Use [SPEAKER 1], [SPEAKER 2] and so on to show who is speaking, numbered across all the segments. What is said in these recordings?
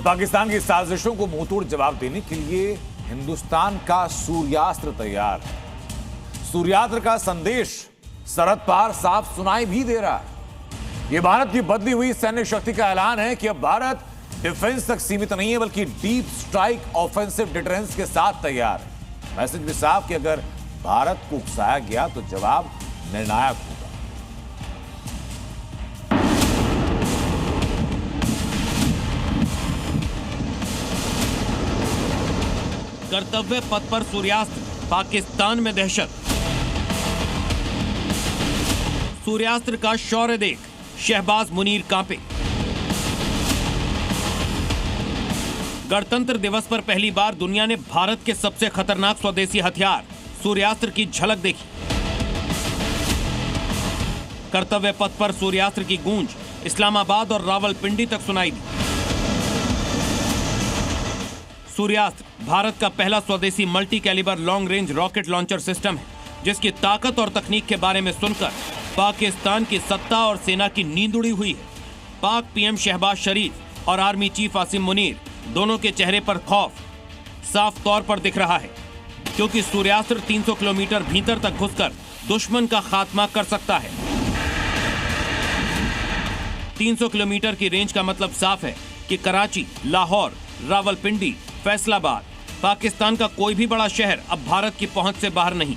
[SPEAKER 1] पाकिस्तान की साजिशों को मुंहतोड़ जवाब देने के लिए हिंदुस्तान का सूर्यास्त्र तैयार है। सूर्यास्त्र का संदेश सरहद पार साफ सुनाई भी दे रहा है। यह भारत की बदली हुई सैन्य शक्ति का ऐलान है कि अब भारत डिफेंस तक सीमित नहीं है बल्कि डीप स्ट्राइक ऑफेंसिव डिटरेंस के साथ तैयार है। मैसेज भी साफ कि अगर भारत को उकसाया गया तो जवाब निर्णायक होगा।
[SPEAKER 2] कर्तव्य पथ पर सूर्यास्त्र, पाकिस्तान में दहशत। सूर्यास्त्र का शौर्य देख शहबाज मुनीर कांपे। गणतंत्र दिवस पर पहली बार दुनिया ने भारत के सबसे खतरनाक स्वदेशी हथियार सूर्यास्त्र की झलक देखी। कर्तव्य पथ पर सूर्यास्त्र की गूंज इस्लामाबाद और रावलपिंडी तक सुनाई दी। सूर्यास्त्र भारत का पहला स्वदेशी multi calibre long range rocket launcher system है, जिसकी ताकत और तकनीक के बारे में सुनकर पाकिस्तान की सत्ता और सेना की नींद उड़ी हुई है। पाक पीएम शहबाज शरीफ और आर्मी चीफ आसिम मुनीर दोनों के चेहरे पर खौफ साफ तौर पर दिख रहा है, क्योंकि सूर्यास्त्र 300 किलोमीटर भीतर तक घुसकर दुश्मन का खात्मा कर सकता है। 300 किलोमीटर की रेंज का मतलब साफ है कि कराची, लाहौर, रावलपिंडी, फैसलाबाद, पाकिस्तान का कोई भी बड़ा शहर अब भारत की पहुंच से बाहर नहीं।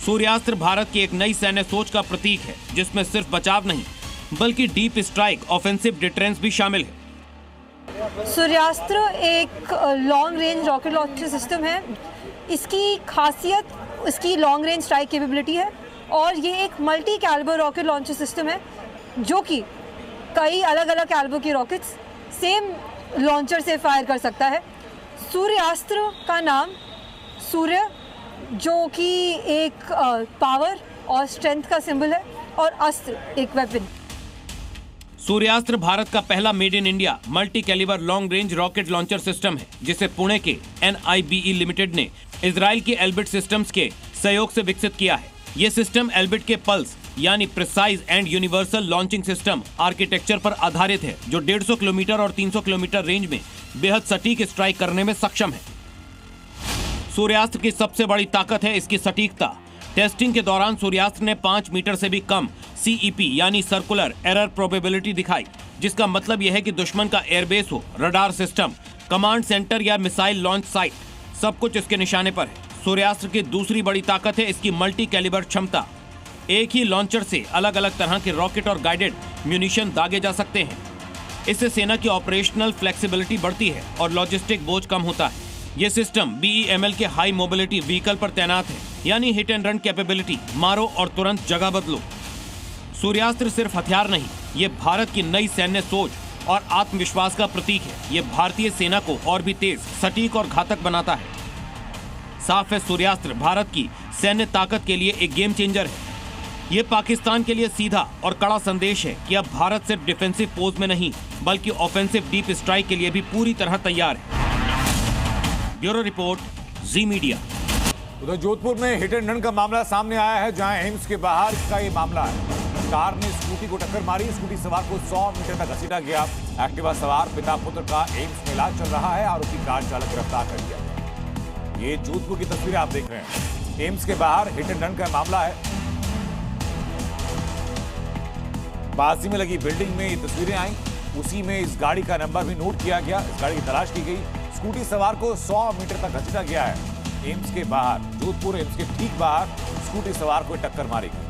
[SPEAKER 2] सूर्यास्त्र भारत की एक नई सैन्य सोच का प्रतीक है, जिसमें सिर्फ बचाव नहीं बल्कि डीप स्ट्राइक ऑफेंसिव डिटरेंस भी शामिल है।
[SPEAKER 3] सूर्यास्त्र एक long range rocket launcher system है। इसकी खासियत इसकी लॉन्ग रेंज स्ट्राइक कैपेबिलिटी है और ये एक multi calibre rocket launcher system है, जो कि कई अलग अलग कैलिबर की रॉकेट्स सेम लॉन्चर से फायर कर सकता है। सूर्यास्त्र का नाम सूर्य, जो कि एक पावर और स्ट्रेंथ का सिंबल है, और अस्त्र एक वेपन।
[SPEAKER 2] सूर्यास्त्र भारत का पहला made in India multi calibre long range rocket launcher system है, जिसे पुणे के NIBE लिमिटेड ने इजराइल के एल्बिट सिस्टम्स के सहयोग से विकसित किया है। यह सिस्टम एल्बिट के पल्स यानी precise and universal launching system architecture पर आधारित है, जो 150 किलोमीटर और 300 किलोमीटर रेंज में बेहद सटीक स्ट्राइक करने में सक्षम है। सूर्यास्त्र की सबसे बड़ी ताकत है इसकी सटीकता। टेस्टिंग के दौरान सूर्यास्त्र ने 5 मीटर से भी कम CEP यानी सर्कुलर एरर प्रोबेबिलिटी दिखाई, जिसका मतलब यह है कि दुश्मन का एयरबेस हो, रडार सिस्टम, कमांड सेंटर या मिसाइल लॉन्च साइट, सब कुछ इसके निशाने पर है। सूर्यास्त्र की दूसरी बड़ी ताकत है इसकी मल्टी कैलिबर क्षमता। एक ही लॉन्चर से अलग अलग तरह के रॉकेट और गाइडेड म्यूनिशन दागे जा सकते हैं। इससे सेना की ऑपरेशनल फ्लेक्सिबिलिटी बढ़ती है और लॉजिस्टिक बोझ कम होता है। यह सिस्टम BEML के हाई मोबिलिटी व्हीकल पर तैनात है, यानी हिट एंड रन कैपेबिलिटी, मारो और तुरंत जगह बदलो। सूर्यास्त्र सिर्फ हथियार नहीं, ये भारत की नई सैन्य सोच और आत्मविश्वास का प्रतीक है। ये भारतीय सेना को और भी तेज, सटीक और घातक बनाता है। साफ है, सूर्यास्त्र भारत की सैन्य ताकत के लिए एक गेम चेंजर है। ये पाकिस्तान के लिए सीधा और कड़ा संदेश है कि अब भारत सिर्फ डिफेंसिव पोज में नहीं बल्कि ऑफेंसिव डीप स्ट्राइक के लिए भी पूरी तरह तैयार है। ब्यूरो रिपोर्ट, जी मीडिया।
[SPEAKER 1] उधर जोधपुर में हिट एंड रन का मामला सामने आया है, जहां एम्स के बाहर का ये मामला है। कार ने स्कूटी को टक्कर मारी, स्कूटी सवार को 100 मीटर तक घसीटा गया। एक्टिवा सवार पिता पुत्र का एम्स में इलाज चल रहा है। आरोपी कार चालक गिरफ्तार कर लिया गया। ये जोधपुर की तस्वीरें आप देख रहे हैं। एम्स के बाहर हिट एंड रन का मामला है। बाजी में लगी बिल्डिंग में ये तस्वीरें आई, उसी में इस गाड़ी का नंबर भी नोट किया गया। इस गाड़ी की तलाश की गई। स्कूटी सवार को 100 मीटर तक घसीटा गया है। एम्स के बाहर, जोधपुर एम्स के ठीक बाहर स्कूटी सवार को टक्कर मारी गई।